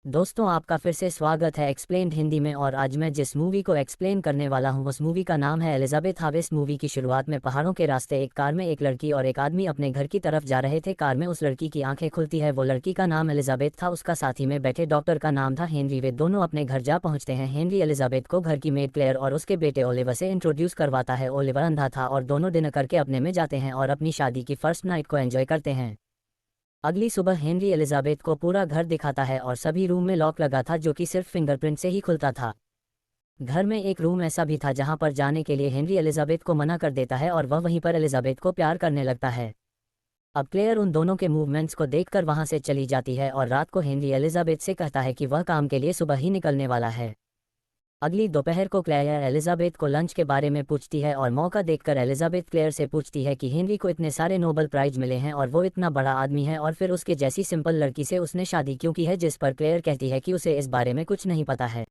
दोस्तों, आपका फिर से स्वागत है एक्सप्लेन्ड हिंदी में। और आज मैं जिस मूवी को एक्सप्लेन करने वाला हूं उस मूवी का नाम है एलिजाबेथ हावेस। मूवी की शुरुआत में पहाड़ों के रास्ते एक कार में एक लड़की और एक आदमी अपने घर की तरफ जा रहे थे। कार में उस लड़की की आंखें खुलती है। वो लड़की का नाम एलिजाबेथ था, उसका साथी में बैठे डॉक्टर का नाम था हेनरी। वे दोनों अपने घर जा पहुंचते हैं। हेनरी एलिजाबेथ को घर की मेड क्लेयर और उसके बेटे ओलिवर से इंट्रोड्यूस करवाता है। ओलिवर अंधा था और दोनों डिनर करके अपने में जाते हैं और अपनी शादी की फर्स्ट नाइट को एंजॉय करते हैं। अगली सुबह हेनरी एलिजाबेथ को पूरा घर दिखाता है और सभी रूम में लॉक लगा था जो कि सिर्फ फिंगरप्रिंट से ही खुलता था। घर में एक रूम ऐसा भी था जहां पर जाने के लिए हेनरी एलिजाबेथ को मना कर देता है और वह वहीं पर एलिजाबेथ को प्यार करने लगता है। अब क्लेयर उन दोनों के मूवमेंट्स को देखकर वहां से चली जाती है और रात को हेनरी एलिजाबेथ से कहता है कि वह काम के लिए सुबह ही निकलने वाला है। अगली दोपहर को क्लेयर एलिजाबेथ को लंच के बारे में पूछती है और मौका देखकर एलिजाबेथ क्लेयर से पूछती है कि हेनरी को इतने सारे नोबेल प्राइज मिले हैं और वो इतना बड़ा आदमी है और फिर उसके जैसी सिंपल लड़की से उसने शादी क्यों की है, जिस पर क्लेयर कहती है कि उसे इस बारे में कुछ नहीं पता है।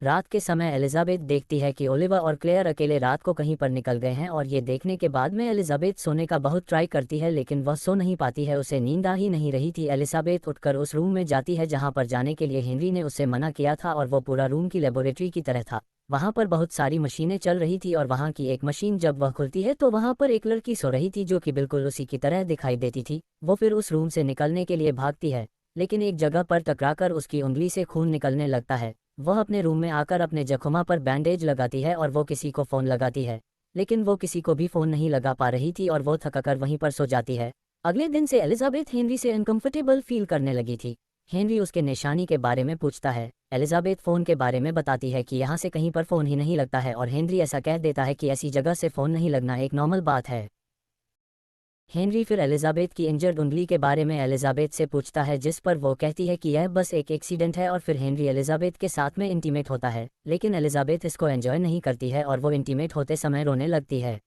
रात के समय एलिजाबेथ देखती है कि ओलिवर और क्लेयर अकेले रात को कहीं पर निकल गए हैं और ये देखने के बाद में एलिजाबेथ सोने का बहुत ट्राई करती है लेकिन वह सो नहीं पाती है, उसे नींद आ ही नहीं रही थी। एलिजाबेथ उठकर उस रूम में जाती है जहां पर जाने के लिए हेनरी ने उससे मना किया था और वो पूरा रूम की लेबोरेटरी की तरह था। वहां पर बहुत सारी मशीनें चल रही थी और वहां की एक मशीन जब वह खुलती है तो वहां पर एक लड़की सो रही थी जो कि बिल्कुल उसी की तरह दिखाई देती थी। वो फिर उस रूम से निकलने के लिए भागती है लेकिन एक जगह पर टकराकर उसकी उंगली से खून निकलने लगता है। वह अपने रूम में आकर अपने जख्मा पर बैंडेज लगाती है और वो किसी को फ़ोन लगाती है लेकिन वो किसी को भी फ़ोन नहीं लगा पा रही थी और वो थककर वहीं पर सो जाती है। अगले दिन से एलिजाबेथ हेनरी से अनकंफर्टेबल फील करने लगी थी। हेनरी उसके निशानी के बारे में पूछता है। एलिजाबेथ फ़ोन के बारे में बताती है कि यहाँ से कहीं पर फ़ोन ही नहीं लगता है और हेनरी ऐसा कह देता है कि ऐसी जगह से फ़ोन नहीं लगना एक नॉर्मल बात है। हेनरी फिर एलिजाबेथ की इंजर्ड उंगली के बारे में एलिजाबेथ से पूछता है जिस पर वो कहती है कि यह बस एक एक्सीडेंट है और फिर हेनरी एलिजाबेथ के साथ में इंटीमेट होता है लेकिन एलिजाबेथ इसको एंजॉय नहीं करती है और वो इंटीमेट होते समय रोने लगती है।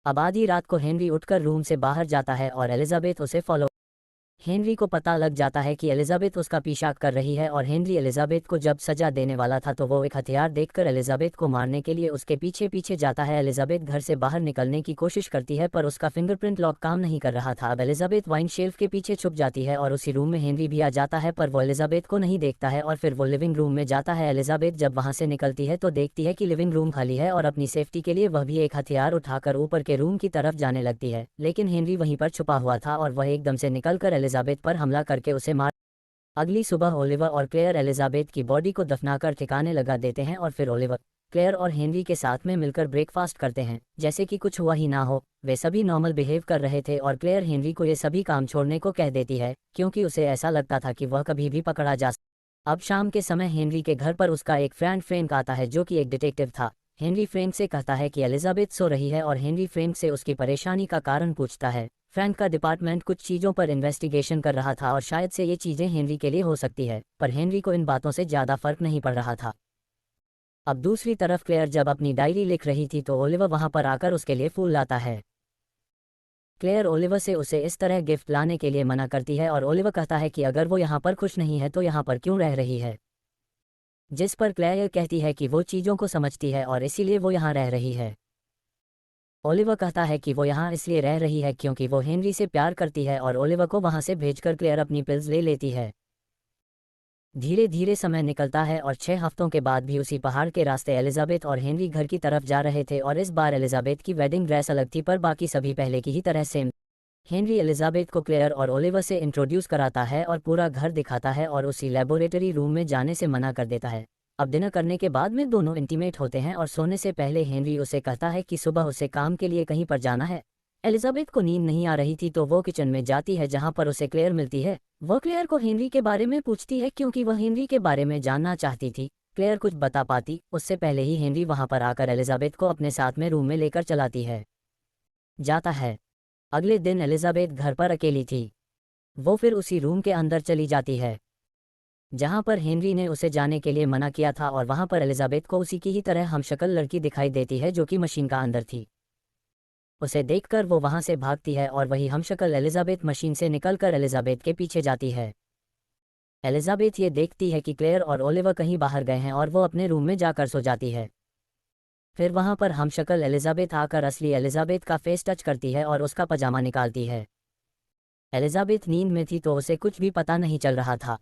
अब आधी रात को हेनरी उठकर रूम से बाहर जाता है और एलिजाबेथ उसे फॉलो। हेनरी को पता लग जाता है कि एलिजाबेथ उसका पीछा कर रही है और हेनरी एलिजाबेथ को जब सजा देने वाला था तो वो एक हथियार देखकर एलिजाबेथ को मारने के लिए उसके पीछे पीछे जाता है। एलिजाबेथ घर से बाहर निकलने की कोशिश करती है पर उसका फिंगरप्रिंट लॉक काम नहीं कर रहा था। अब एलिजाबेथ वाइन शेल्फ के पीछे छुप जाती है और उसी रूम में हेनरी भी आ जाता है पर वो एलिजाबेथ को नहीं देखता है और फिर वो लिविंग रूम में जाता है। एलिजाबेथ जब वहां से निकलती है तो देखती है कि लिविंग रूम खाली है और अपनी सेफ्टी के लिए वह भी एक हथियार उठाकर ऊपर के रूम की तरफ जाने लगती है लेकिन हेनरी वहीं पर छुपा हुआ था और वह एकदम से निकलकर एलिजाबेथ पर हमला करके उसे मार। अगली सुबह ओलिवर और क्लेयर एलिजाबेथ की बॉडी को दफनाकर ठिकाने लगा देते हैं और फिर ओलिवर क्लेयर और हेनरी के साथ में मिलकर ब्रेकफास्ट करते हैं जैसे कि कुछ हुआ ही ना हो। वे सभी नॉर्मल बिहेव कर रहे थे और क्लेयर हेनरी को ये सभी काम छोड़ने को कह देती है क्योंकि उसे ऐसा लगता था कि वह कभी भी पकड़ा जा सकता। अब शाम के समय हेनरी के घर पर उसका एक फ्रेंड फ्रैंक आता है जो कि एक डिटेक्टिव था। हेनरी फ्रैंक से कहता है कि एलिजाबेथ सो रही है और हेनरी फ्रैंक से उसकी परेशानी का कारण पूछता है। फ्रैंक का डिपार्टमेंट कुछ चीज़ों पर इन्वेस्टिगेशन कर रहा था और शायद से ये चीज़ें हेनरी के लिए हो सकती है पर हेनरी को इन बातों से ज़्यादा फर्क नहीं पड़ रहा था। अब दूसरी तरफ क्लेयर जब अपनी डायरी लिख रही थी तो ओलिवर वहां पर आकर उसके लिए फूल लाता है। क्लेयर ओलिवर से उसे इस तरह गिफ्ट लाने के लिए मना करती है और ओलिवर कहता है कि अगर वो यहाँ पर खुश नहीं है तो यहाँ पर क्यों रह रही है, जिस पर क्लेयर कहती है कि वो चीज़ों को समझती है और इसीलिए वो यहाँ रह रही है। ओलिवर कहता है कि वो यहाँ इसलिए रह रही है क्योंकि वो हेनरी से प्यार करती है और ओलिवर को वहाँ से भेजकर क्लेयर अपनी पिल्स ले लेती है। धीरे धीरे समय निकलता है और 6 हफ्तों के बाद भी उसी पहाड़ के रास्ते एलिजाबेथ और हेनरी घर की तरफ जा रहे थे और इस बार एलिजाबेथ की वेडिंग ड्रेस अलग थी पर बाकी सभी पहले की ही तरह सेम। हेनरी एलिजाबेथ को क्लेयर और ओलिवर से इंट्रोड्यूस कराता है और पूरा घर दिखाता है और उसी लेबोरेटरी रूम में जाने से मना कर देता है। अब डिनर करने के बाद में दोनों इंटीमेट होते हैं और सोने से पहले हेनरी उसे कहता है कि सुबह उसे काम के लिए कहीं पर जाना है। एलिजाबेथ को नींद नहीं आ रही थी तो वो किचन में जाती है जहां पर उसे क्लेयर मिलती है। वह क्लेयर को हेनरी के बारे में पूछती है क्योंकि वह हेनरी के बारे में जानना चाहती थी। क्लेयर कुछ बता पाती उससे पहले ही हेनरी वहां पर आकर एलिजाबेथ को अपने साथ में रूम में लेकर चलाती है जाता है। अगले दिन एलिजाबेथ घर पर अकेली थी। वो फिर उसी रूम के अंदर चली जाती है जहां पर हेनरी ने उसे जाने के लिए मना किया था और वहां पर एलिजाबेथ को उसी की ही तरह हमशक्ल लड़की दिखाई देती है जो कि मशीन का अंदर थी। उसे देखकर वो वहां से भागती है और वही हमशक्ल एलिजाबेथ मशीन से निकलकर एलिजाबेथ के पीछे जाती है। एलिजाबेथ ये देखती है कि क्लेयर और ओलिवर कहीं बाहर गए हैं और वो अपने रूम में जाकर सो जाती है। फिर वहां पर हमशक्ल एलिजाबेथ आकर असली एलिजाबेथ का फेस टच करती है और उसका पजामा निकालती है। एलिजाबेथ नींद में थी तो उसे कुछ भी पता नहीं चल रहा था।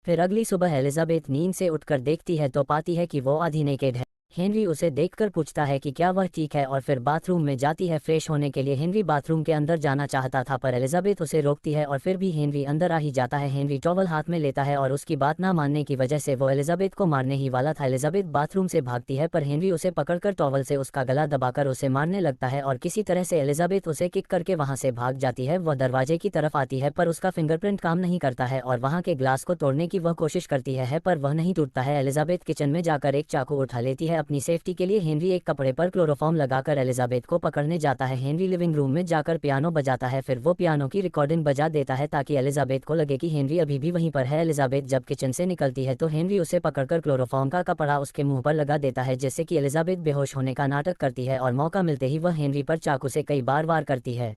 फिर अगली सुबह एलिजाबेथ नींद से उठकर देखती है तो पाती है कि वो आधी नेकेड है। हेनरी उसे देखकर पूछता है कि क्या वह ठीक है और फिर बाथरूम में जाती है फ्रेश होने के लिए। हेनरी बाथरूम के अंदर जाना चाहता था पर एलिजाबेथ उसे रोकती है और फिर भी हेनरी अंदर आ ही जाता है। हेनरी टॉवल हाथ में लेता है और उसकी बात ना मानने की वजह से वो एलिजाबेथ को मारने ही वाला था। एलिजाबेथ बाथरूम से भागती है पर हेनरी उसे पकड़कर टॉवल से उसका गला दबाकर उसे मारने लगता है और किसी तरह से एलिजाबेथ उसे किक करके वहां से भाग जाती है। वह दरवाजे की तरफ आती है पर उसका फिंगरप्रिंट काम नहीं करता है और वहां के ग्लास को तोड़ने की वह कोशिश करती है पर वह नहीं टूटता है। एलिजाबेथ किचन में जाकर एक चाकू उठा लेती है अपनी सेफ्टी के लिए। हेनरी एक कपड़े पर क्लोरोफॉर्म लगाकर एलिजाबेथ को पकड़ने जाता है। हेनरी लिविंग रूम में जाकर पियानो बजाता है, फिर वो पियानो की रिकॉर्डिंग बजा देता है ताकि एलिजाबेथ को लगे कि हेनरी अभी भी वहीं पर है। एलिजाबेथ जब किचन से निकलती है तो हेनरी उसे पकड़कर क्लोरोफॉर्म का कपड़ा उसके मुंह पर लगा देता है जिससे कि एलिजाबेथ बेहोश होने का नाटक करती है और मौका मिलते ही वह हेनरी पर चाकू से कई बार वार करती है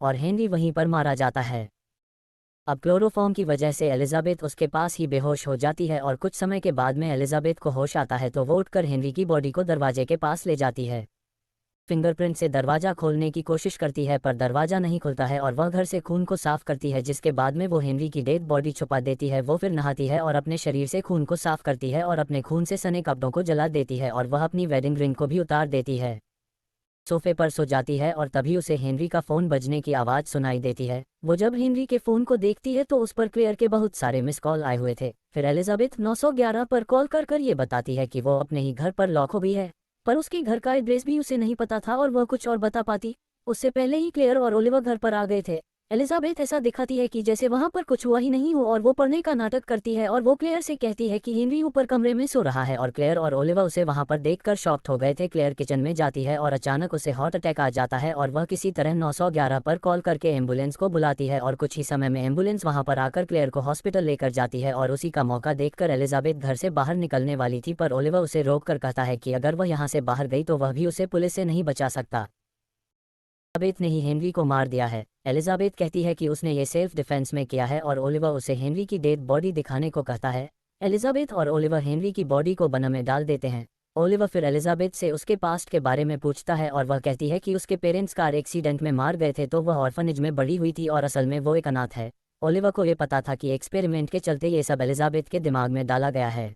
और हेनरी वहीं पर मारा जाता है। अब क्लोरोफॉर्म की वजह से एलिजाबेथ उसके पास ही बेहोश हो जाती है और कुछ समय के बाद में एलिजाबेथ को होश आता है तो वो उठकर हेनरी की बॉडी को दरवाजे के पास ले जाती है। फिंगरप्रिंट से दरवाजा खोलने की कोशिश करती है पर दरवाजा नहीं खुलता है और वह घर से खून को साफ करती है जिसके बाद में वो हेनरी की डेड बॉडी छुपा देती है। वो फिर नहाती है और अपने शरीर से खून को साफ करती है और अपने खून से सने कपड़ों को जला देती है और वह अपनी वेडिंग रिंग को भी उतार देती है। सोफे पर सो जाती है और तभी उसे हेनरी का फोन बजने की आवाज सुनाई देती है। वो जब हेनरी के फोन को देखती है तो उस पर क्लेयर के बहुत सारे मिस कॉल आए हुए थे। फिर एलिजाबेथ 911 पर कॉल कर ये बताती है कि वो अपने ही घर पर लॉक हो गई है पर उसके घर का एड्रेस भी उसे नहीं पता था और वह कुछ और बता पाती। उससे पहले ही क्लेयर और ओलिवर घर पर आ गए थे। एलिजाबेथ ऐसा दिखाती है कि जैसे वहां पर कुछ हुआ ही नहीं हो और वो पढ़ने का नाटक करती है और वो क्लेयर से कहती है कि हेनरी ऊपर कमरे में सो रहा है और क्लेयर और ओलिवर उसे वहां पर देखकर शॉक्ड हो गए थे। क्लेयर किचन में जाती है और अचानक उसे हार्ट अटैक आ जाता है और वह किसी तरह 911 पर कॉल करके एम्बुलेंस को बुलाती है और कुछ ही समय में एम्बुलेंस वहां पर आकर क्लेयर को हॉस्पिटल लेकर जाती है। और उसी का मौका देखकर एलिजाबेथ घर से बाहर निकलने वाली थी पर ओलिवर उसे रोक कर कहता है कि अगर वह यहाँ से बाहर गई तो वह भी उसे पुलिस से नहीं बचा सकता। एलिजाबेथ ने ही हेनरी को मार दिया है। एलिजाबेथ कहती है कि उसने ये सेल्फ डिफेंस में किया है और ओलिवर उसे हेनरी की डेड बॉडी दिखाने को कहता है। एलिजाबेथ और ओलिवर हेनरी की बॉडी को बना में डाल देते हैं। ओलिवर फिर एलिजाबेथ से उसके पास्ट के बारे में पूछता है और वह कहती है कि उसके पेरेंट्स कार एक्सीडेंट में मार गए थे तो वह ऑर्फनेज में बड़ी हुई थी और असल में वो एक अनाथ है। ओलिवर को ये पता था कि एक्सपेरिमेंट के चलते ये सब एलिजाबेथ के दिमाग में डाला गया है।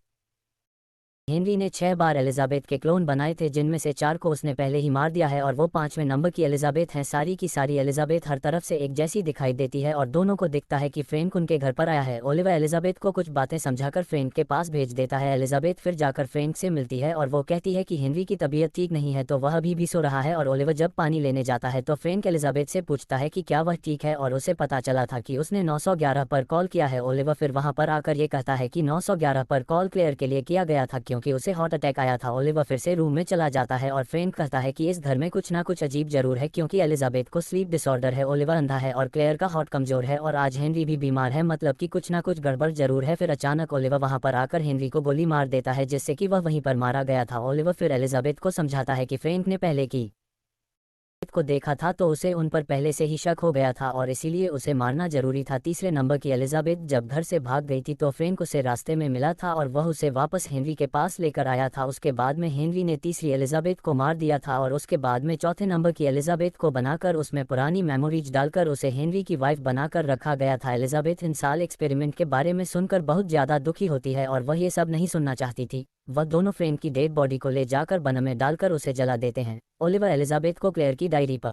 हेनरी ने 6 बार एलिजाबेथ के क्लोन बनाए थे जिनमें से 4 को उसने पहले ही मार दिया है और वो 5वें नंबर की एलिजाबेथ हैं। सारी की सारी एलिजाबेथ हर तरफ से एक जैसी दिखाई देती है और दोनों को दिखता है कि फ्रैंक उनके घर पर आया है। ओलिवर एलिजाबेथ को कुछ बातें समझाकर फ्रैंक के पास भेज देता है। एलिजाबेथ फिर जाकर फ्रैंक से मिलती है और वो कहती है कि हेनरी की तबीयत ठीक नहीं है तो वह अभी भी सो रहा है। और ओलिवर जब पानी लेने जाता है तो फ्रैंक एलिजाबेथ से पूछता है कि क्या वह ठीक है और उसे पता चला था कि उसने 911 पर कॉल किया है। ओलिवर फिर वहां पर आकर ये कहता है कि 911 पर कॉल क्लेयर के लिए किया गया था क्योंकि उसे हार्ट अटैक आया था। ओलिवर फिर से रूम में चला जाता है और फ्रैंक कहता है कि इस घर में कुछ ना कुछ अजीब जरूर है क्योंकि एलिजाबेथ को स्लीप डिसऑर्डर है, ओलिवर अंधा है और क्लेयर का हार्ट कमजोर है और आज हेनरी भी बीमार है, मतलब कि कुछ ना कुछ गड़बड़ जरूर है। फिर अचानक ओलिवर वहां पर आकर हेनरी को गोली मार देता है जिससे कि वह वहीं पर मारा गया था। ओलिवर फिर एलिजाबेथ को समझाता है कि फ्रैंक ने पहले की को देखा था तो उसे उन पर पहले से ही शक हो गया था और इसीलिए उसे मारना जरूरी था। तीसरे नंबर की एलिजाबेथ जब घर से भाग गई थी तो फ्रैंक उसे रास्ते में मिला था और वह उसे वापस हेनरी के पास लेकर आया था। उसके बाद में हेनरी ने तीसरी एलिजाबेथ को मार दिया था और उसके बाद में चौथे नंबर की एलिजाबेथ को बनाकर उसमें पुरानी मेमोरीज डालकर उसे हेनरी की वाइफ बनाकर रखा गया था। एलिजाबेथ इन साल एक्सपेरिमेंट के बारे में सुनकर बहुत ज्यादा दुखी होती है और वह ये सब नहीं सुनना चाहती थी। वह दोनों फ्रैंक की डेड बॉडी को ले जाकर बन में डालकर उसे जला देते हैं। ओलिवर एलिजाबेथ को क्लेयर की डायरी पर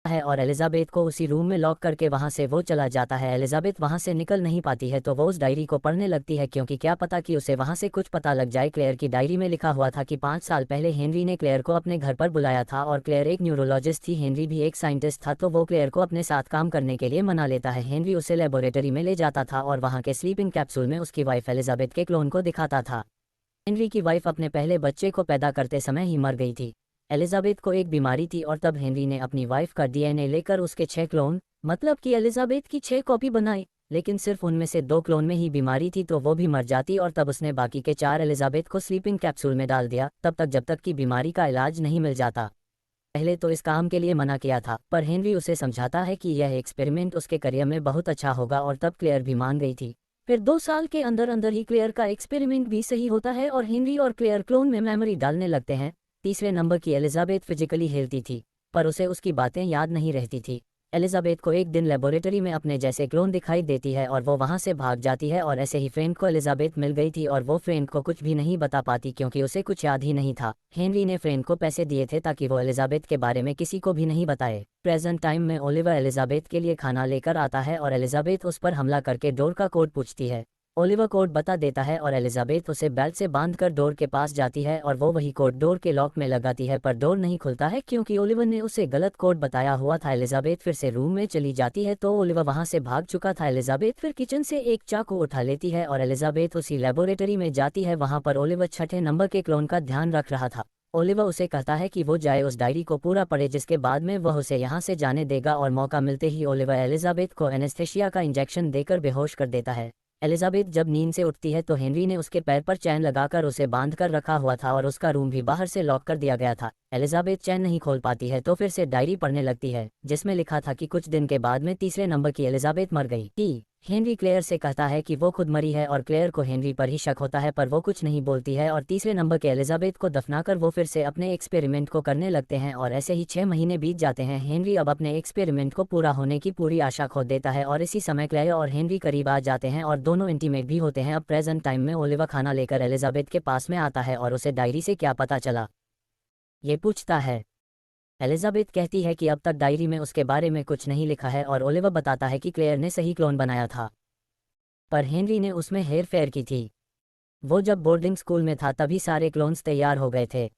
है और एलिजाबेथ को उसी रूम में लॉक करके वहां से वो चला जाता है। एलिजाबेथ वहां से निकल नहीं पाती है तो वो उस डायरी को पढ़ने लगती है क्योंकि क्या पता कि उसे वहां से कुछ पता लग जाए। क्लेयर की डायरी में लिखा हुआ था कि 5 साल पहले हेनरी ने क्लेयर को अपने घर पर बुलाया था और क्लेयर एक न्यूरोलॉजिस्ट थी, हेनरी भी एक साइंटिस्ट था तो वो क्लेयर को अपने साथ काम करने के लिए मना लेता है। हेनरी उसे लेबोरेटरी में ले जाता था और वहां के स्लीपिंग कैप्सूल में उसकी वाइफ एलिजाबेथ के क्लोन को दिखाता था। हेनरी की वाइफ अपने पहले बच्चे को पैदा करते समय ही मर गई थी। एलिजाबेथ को एक बीमारी थी और तब हेनरी ने अपनी वाइफ का डीएनए लेकर उसके 6 क्लोन मतलब कि एलिजाबेथ की 6 कॉपी बनाई, लेकिन सिर्फ उनमें से 2 क्लोन में ही बीमारी थी तो वो भी मर जाती और तब उसने बाकी के 4 एलिजाबेथ को स्लीपिंग कैप्सूल में डाल दिया तब तक जब तक कि बीमारी का इलाज नहीं मिल जाता। पहले तो इस काम के लिए मना किया था पर हेनरी उसे समझाता है कि यह एक्सपेरिमेंट उसके करियर में बहुत अच्छा होगा और तब क्लेयर भी मान गई थी। फिर 2 साल के अंदर अंदर ही क्लेयर का एक्सपेरिमेंट भी सही होता है और हेनरी और क्लेयर क्लोन में मेमोरी डालने लगते हैं। तीसरे नंबर की एलिजाबेथ फिजिकली हेल्थी थी पर उसे उसकी बातें याद नहीं रहती थी। एलिजाबेथ को एक दिन लेबोरेटरी में अपने जैसे क्लोन दिखाई देती है और वो वहां से भाग जाती है और ऐसे ही फ्रेंड को एलिजाबेथ मिल गई थी और वो फ्रेंड को कुछ भी नहीं बता पाती क्योंकि उसे कुछ याद ही नहीं था। हेनरी ने फ्रेंड को पैसे दिए थे ताकि वो एलिजाबेथ के बारे में किसी को भी नहीं बताए। प्रेजेंट टाइम में ओलिवर एलिजाबेथ के लिए खाना लेकर आता है और एलिजाबेथ उस पर हमला करके डोर का कोड पूछती है। ओलिवर कोड बता देता है और एलिजाबेथ उसे बेल्ट से बांधकर डोर के पास जाती है और वो वही कोड डोर के लॉक में लगाती है पर डोर नहीं खुलता है क्योंकि ओलिवर ने उसे गलत कोड बताया हुआ था। एलिजाबेथ फिर से रूम में चली जाती है तो ओलिवर वहां से भाग चुका था। एलिजाबेथ फिर किचन से एक चाकू उठा लेती है और एलिजाबेथ उसी लेबोरेटरी में जाती है। वहां पर ओलिवर छठे नंबर के क्लोन का ध्यान रख रहा था। ओलिवर उसे कहता है कि वो जाए उस डायरी को पूरा पढ़े जिसके बाद में वह उसे यहाँ से जाने देगा और मौका मिलते ही ओलिवर एलिजाबेथ को एनेस्थेशिया का इंजेक्शन देकर बेहोश कर देता है। एलिजाबेथ जब नींद से उठती है तो हेनरी ने उसके पैर पर चैन लगाकर उसे बांध कर रखा हुआ था और उसका रूम भी बाहर से लॉक कर दिया गया था। एलिजाबेथ चैन नहीं खोल पाती है तो फिर से डायरी पढ़ने लगती है जिसमें लिखा था कि कुछ दिन के बाद में तीसरे नंबर की एलिजाबेथ मर गई थी। हेनरी क्लेयर से कहता है कि वो खुद मरी है और क्लेयर को हेनरी पर ही शक होता है पर वो कुछ नहीं बोलती है और तीसरे नंबर के एलिजाबेथ को दफनाकर वो फिर से अपने एक्सपेरिमेंट को करने लगते हैं और ऐसे ही 6 महीने बीत जाते हैं। हेनरी अब अपने एक्सपेरिमेंट को पूरा होने की पूरी आशा खो देता है और इसी समय क्लेयर और हेनरी करीब आ जाते हैं और दोनों इंटीमेट भी होते हैं। अब प्रेजेंट टाइम में ओलिवर खाना लेकर एलिजाबेथ के पास में आता है और उसे डायरी से क्या पता चला ये पूछता है। एलिजाबेथ कहती है कि अब तक डायरी में उसके बारे में कुछ नहीं लिखा है और ओलिवर बताता है कि क्लेयर ने सही क्लोन बनाया था पर हेनरी ने उसमें हेर फेर की थी। वो जब बोर्डिंग स्कूल में था तभी सारे क्लोन्स तैयार हो गए थे।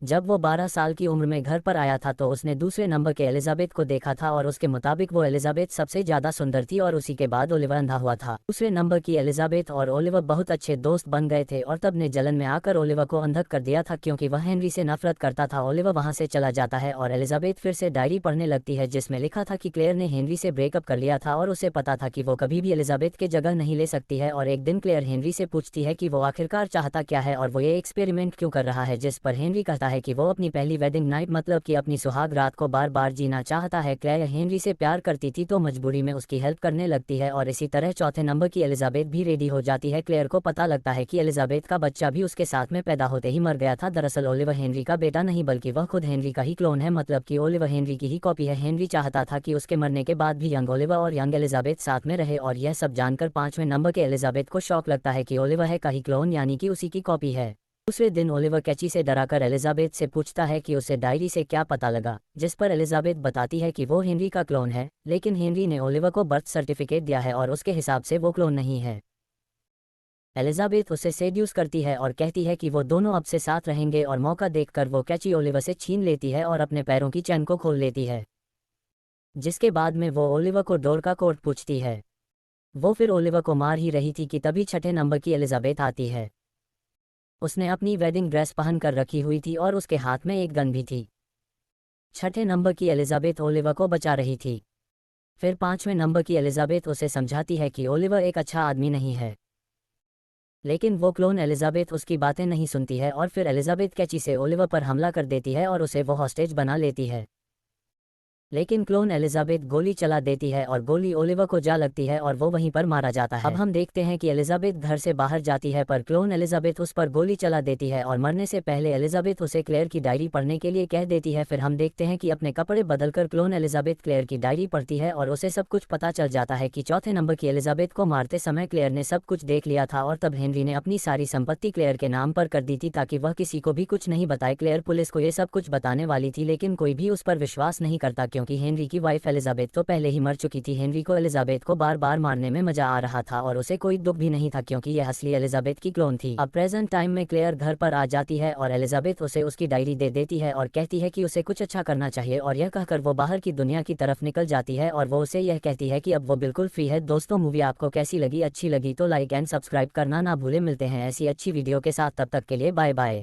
जब वो 12 साल की उम्र में घर पर आया था तो उसने दूसरे नंबर के एलिजाबेथ को देखा था और उसके मुताबिक वो एलिजाबेथ सबसे ज्यादा सुंदर थी और उसी के बाद ओलिवर अंधा हुआ था। दूसरे नंबर की एलिजाबेथ और ओलिवर बहुत अच्छे दोस्त बन गए थे और तब ने जलन में आकर ओलिवर को अंधा कर दिया था क्योंकि वह हेनरी से नफरत करता था। ओलिवर वहां से चला जाता है और एलिजाबेथ फिर से डायरी पढ़ने लगती है जिसमें लिखा था कि क्लेयर ने हेनरी से ब्रेकअप कर लिया था और उसे पता था कि वो कभी भी एलिजाबेथ की जगह नहीं ले सकती है। और एक दिन क्लेयर हेनरी से पूछती है कि वो आखिरकार चाहता क्या है और वो ये एक्सपेरिमेंट क्यों कर रहा है, जिस पर हेनरी कहता है कि वो अपनी पहली वेडिंग नाइट मतलब कि अपनी सुहाग रात को बार बार जीना चाहता है। क्लेयर हेनरी से प्यार करती थी तो मजबूरी में उसकी हेल्प करने लगती है और इसी तरह चौथे नंबर की एलिजाबेथ भी रेडी हो जाती है। क्लेयर को पता लगता है कि एलिजाबेथ का बच्चा भी उसके साथ में पैदा होते ही मर गया था। दरअसल ओलिवर हेनरी का बेटा नहीं बल्कि वह खुद हेनरी का ही क्लोन है, मतलब कि ओलिवर हेनरी की ही कॉपी है। हेनरी चाहता था कि उसके मरने के बाद भी यंग ओलिवर और यंग एलिजाबेथ साथ में रहे और यह सब जानकर पांचवें नंबर के एलिजाबेथ को शौक लगता है कि ओलिवर है का ही क्लोन यानी कि उसी की कॉपी है। दूसरे दिन ओलिवर कैची से डराकर एलिजाबेथ से पूछता है कि उसे डायरी से क्या पता लगा, जिस पर एलिजाबेथ बताती है कि वो हेनरी का क्लोन है, लेकिन हेनरी ने ओलिवर को बर्थ सर्टिफिकेट दिया है और उसके हिसाब से वो क्लोन नहीं है। एलिजाबेथ उसे सेड्यूस करती है और कहती है कि वो दोनों अब से साथ रहेंगे और मौका देखकर वो कैची ओलिवर से छीन लेती है और अपने पैरों की चैन को खोल लेती है, जिसके बाद में वो ओलिवर को डोर का कोड पूछती है। वो फिर ओलिवर को मार ही रही थी कि तभी छठे नंबर की एलिजाबेथ आती है। उसने अपनी वेडिंग ड्रेस पहन कर रखी हुई थी और उसके हाथ में एक गन भी थी। छठे नंबर की एलिजाबेथ ओलिवर को बचा रही थी। फिर पांचवें नंबर की एलिजाबेथ उसे समझाती है कि ओलिवर एक अच्छा आदमी नहीं है, लेकिन वो क्लोन एलिजाबेथ उसकी बातें नहीं सुनती है और फिर एलिजाबेथ कैची से ओलिवर पर हमला कर देती है और उसे वो हॉस्टेज बना लेती है। लेकिन क्लोन एलिजाबेथ गोली चला देती है और गोली ओलिवर को जा लगती है और वो वहीं पर मारा जाता है। अब हम देखते हैं कि एलिजाबेथ घर से बाहर जाती है पर क्लोन एलिजाबेथ उस पर गोली चला देती है और मरने से पहले एलिजाबेथ उसे क्लेयर की डायरी पढ़ने के लिए कह देती है। फिर हम देखते हैं कि अपने कपड़े बदलकर क्लोन एलिजाबेथ क्लेयर की डायरी पढ़ती है और उसे सब कुछ पता चल जाता है कि चौथे नंबर की एलिजाबेथ को मारते समय क्लेयर ने सब कुछ देख लिया था और तब हेनरी ने अपनी सारी संपत्ति क्लेयर के नाम पर कर दी थी ताकि वह किसी को भी कुछ नहीं बताए। क्लेयर पुलिस को ये सब कुछ बताने वाली थी लेकिन कोई भी उस पर विश्वास नहीं करता क्योंकि हेनरी की वाइफ एलिजाबेथ तो पहले ही मर चुकी थी। हेनरी को एलिजाबेथ को बार बार मारने में मजा आ रहा था और उसे कोई दुख भी नहीं था क्योंकि यह असली एलिजाबेथ की क्लोन थी। अब प्रेजेंट टाइम में क्लेयर घर पर आ जाती है और एलिजाबेथ उसे उसकी डायरी दे देती है और कहती है कि उसे कुछ अच्छा करना चाहिए और यह कहकर वो बाहर की दुनिया की तरफ निकल जाती है और वो उसे यह कहती है कि अब वो बिल्कुल फ्री है। दोस्तों, मूवी आपको कैसी लगी? अच्छी लगी तो लाइक एंड सब्सक्राइब करना ना भूले। मिलते हैं ऐसी अच्छी वीडियो के साथ, तब तक के लिए बाय बाय।